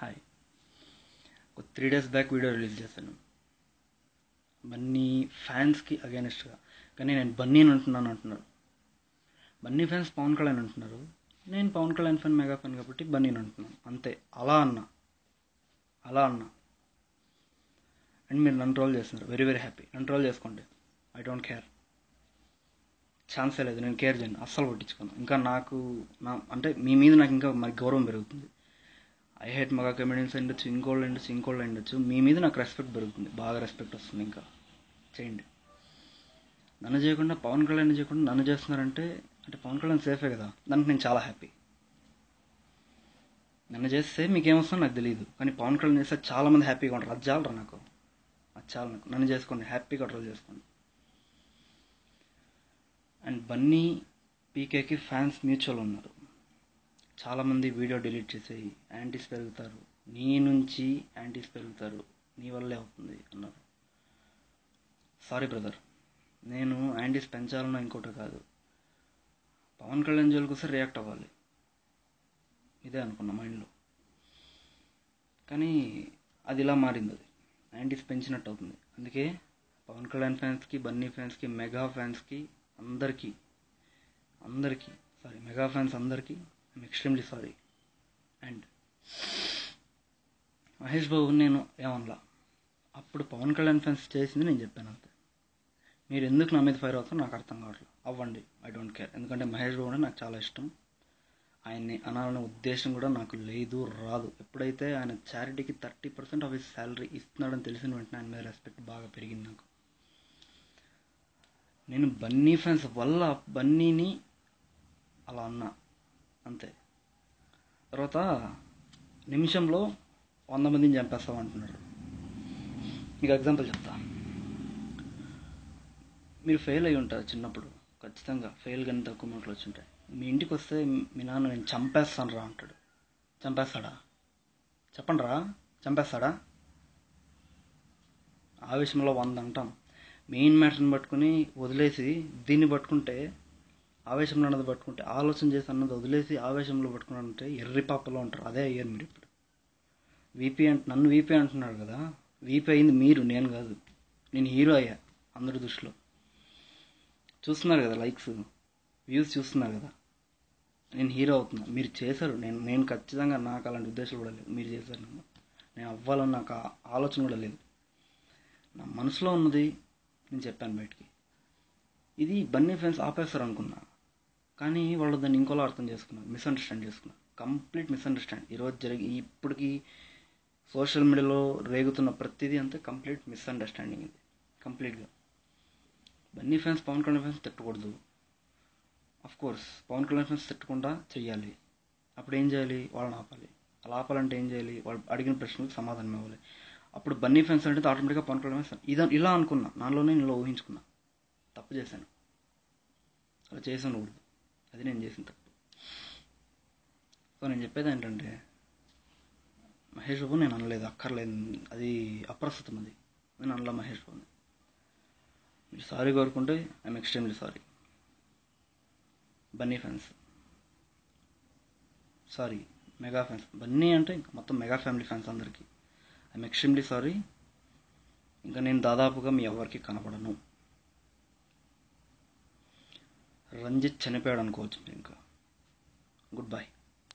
Hi. ఒక 3 days back video release చేశాను బన్నీ ఫ్యాన్స్కి అగైనెస్ట్గా. కానీ నేను బన్నీని అంటున్నారు. బన్నీ ఫ్యాన్స్ పవన్ కళ్యాణ్ అంటున్నారు. నేను Pawan Kalyan fan, mega fan కాబట్టి బన్నీని అంటున్నాను, అంతే. అలా అన్నా అండ్ మీరు నన్ను ట్రోల్ చేస్తున్నారు. Very very happy. నన్ను ట్రోల్ చేసుకోండి, ఐ డోంట్ కేర్. ఛాన్సే లేదు, నేను కేర్ చేయను, అస్సలు పట్టించుకోను. ఇంకా నాకు అంటే మీ మీద నాకు ఇంకా మరి గౌరవం పెరుగుతుంది. ఐ హేట్ మెగా కమెడియన్స్ అయ్యొచ్చు, ఇంకోళ్ళు అయ్యొచ్చు. మీ మీద నాకు రెస్పెక్ట్ పెరుగుతుంది, బాగా రెస్పెక్ట్ వస్తుంది. ఇంకా చేయండి. నన్ను చేయకుండా పవన్ కళ్యాణ్ చేయకుండా నన్ను చేస్తున్నారంటే అంటే పవన్ కళ్యాణ్ సేఫే కదా, దానికి నేను చాలా హ్యాపీ. నన్ను చేస్తే మీకేమొస్తుందో నాకు తెలియదు, కానీ పవన్ కళ్యాణ్ చేస్తే చాలామంది హ్యాపీగా ఉంటారు. అది చాలరా నాకు, నన్ను చేసుకోండి, హ్యాపీగా ట్రోల్ చేసుకోండి. అండ్ బన్నీ పీకేకి ఫ్యాన్స్ మ్యూచువల్ ఉన్నారు. చాలామంది వీడియో డిలీట్ చేసేయి, యాంటీస్ పెరుగుతారు, నీ నుంచి యాంటీస్ పెరుగుతారు, నీ వల్లే అవుతుంది అన్నారు. సారీ బ్రదర్, నేను యాంటీస్ పెంచాలన్నా ఇంకోటి కాదు, పవన్ కళ్యాణ్ జోలికి వస్తే రియాక్ట్ అవ్వాలి, ఇదే అనుకున్నా మైండ్లో. కానీ అది ఇలా మారింది, అది యాంటీస్ పెంచినట్టు అవుతుంది. అందుకే పవన్ కళ్యాణ్ ఫ్యాన్స్కి, బన్నీ ఫ్యాన్స్కి, మెగా ఫ్యాన్స్కి అందరికీ సారీ, మెగా ఫ్యాన్స్ అందరికీ I'm extremely sorry. And Mahesh Babu నేను ఏమనలా, అప్పుడు పవన్ కళ్యాణ్ ఫ్యాన్స్ చేసింది నేను చెప్పాను, అంతే. మీరు ఎందుకు నా మీద ఫైర్ అవుతారో నాకు అర్థం కావట్లేదు. అవ్వండి, ఐ డోంట్ కేర్. ఎందుకంటే మహేష్ బాబు అంటే నాకు చాలా ఇష్టం. ఆయన్ని అనాలనే ఉద్దేశం కూడా నాకు లేదు, రాదు. ఎప్పుడైతే ఆయన చారిటీకి 30% ఆఫ్ హిస్ శాలరీ ఇస్తున్నాడని తెలిసిన వెంటనే ఆయన మీద రెస్పెక్ట్ బాగా పెరిగింది నాకు. నేను బన్నీ ఫ్యాన్స్ వల్ల బన్నీని అలా అన్నా, అంతే. తర్వాత నిమిషంలో 100 మందిని చంపేస్తాం అంటున్నారు. మీకు ఎగ్జాంపుల్ చెప్తా. మీరు ఫెయిల్ అయ్యి ఉంటారు చిన్నప్పుడు, ఖచ్చితంగా ఫెయిల్ కానీ తక్కువ మార్కులు వచ్చి ఉంటాయి. మీ ఇంటికి వస్తే మీ నాన్న నేను చంపేస్తాను రా అంటాడు. చంపేస్తాడా? చెప్పండి రా, చంపేస్తాడా? ఆవేశంలో 100 అంటాం. మెయిన్ మ్యాటర్ని పట్టుకుని వదిలేసి దీన్ని పట్టుకుంటే, ఆవేశంలో అన్నది పట్టుకుంటే, ఆలోచన చేసి అన్నది వదిలేసి ఆవేశంలో పట్టుకున్నారంటే ఎర్రి పాపలో ఉంటారు. అదే అయ్యారు మీరు ఇప్పుడు. నన్ను వీపీ అంటున్నారు కదా, వీపీ అయింది మీరు, నేను కాదు. నేను హీరో అయ్యా అందరి దృష్టిలో. చూస్తున్నారు కదా, లైక్స్, వ్యూస్ చూస్తున్నారు కదా, నేను హీరో అవుతున్నా. మీరు చేశారు, నేను ఖచ్చితంగా నాకు అలాంటి ఉద్దేశాలు కూడా లేదు. మీరు చేశారు, నేను అవ్వాలని నాకు ఆలోచన కూడా లేదు. నా మనసులో ఉన్నది నేను చెప్పాను బయటికి. ఇది బన్నీ ఫ్యాన్స్ ఆపేస్తారు అనుకున్నా, కానీ వాళ్ళు దాన్ని ఇంకోలా అర్థం చేసుకున్నారు, మిస్అండర్స్టాండ్ చేసుకున్నారు. Complete misunderstand. ఈరోజు ఇప్పటికి సోషల్ మీడియాలో రేగుతున్న ప్రతిదీ అంతే కంప్లీట్ మిస్అండర్స్టాండింగ్. ఇది కంప్లీట్గా. బన్నీ ఫ్యాన్స్ పవన్ కళ్యాణ్ ఫ్యాన్స్ తిట్టకూడదు. Of course Pavan Kalyan fans తిట్టకుండా చెయ్యాలి. అప్పుడు ఏం చేయాలి? వాళ్ళని ఆపాలి. అలా ఆపాలంటే ఏం చేయాలి? వాళ్ళు అడిగిన ప్రశ్నలకు సమాధానం ఇవ్వాలి. అప్పుడు బన్నీ ఫ్యాన్స్ అంటే ఆటోమేటిక్గా పవన్ కళ్యాణ్ ఫ్యాన్స్ ఇలా అనుకున్నా, నాలోనే ఇలా ఊహించుకున్నా. తప్పు చేశాను, అలా చేసాను కూడా. అది నేను చేసిన తప్పు. సో నేను చెప్పేది ఏంటంటే, మహేష్ బాబు నేను అనలేదు, అక్కర్లేదు, అది అప్రస్తుతం. అది నేను అనలా మహేష్ బాబుని. మీరు సారీ కోరుకుంటే I'm extremely sorry. Bunny fans sorry, mega fans, Bunny అంటే ఇంకా మొత్తం మెగా ఫ్యామిలీ ఫ్యాన్స్ అందరికీ ఐఎమ్ ఎక్స్ట్రీమ్లీ సారీ. ఇంకా నేను దాదాపుగా మీ ఎవరికి కనపడను. రంజిత్ చనిపోయాడు అనుకోవచ్చు మీరు. ఇంకా గుడ్ బై.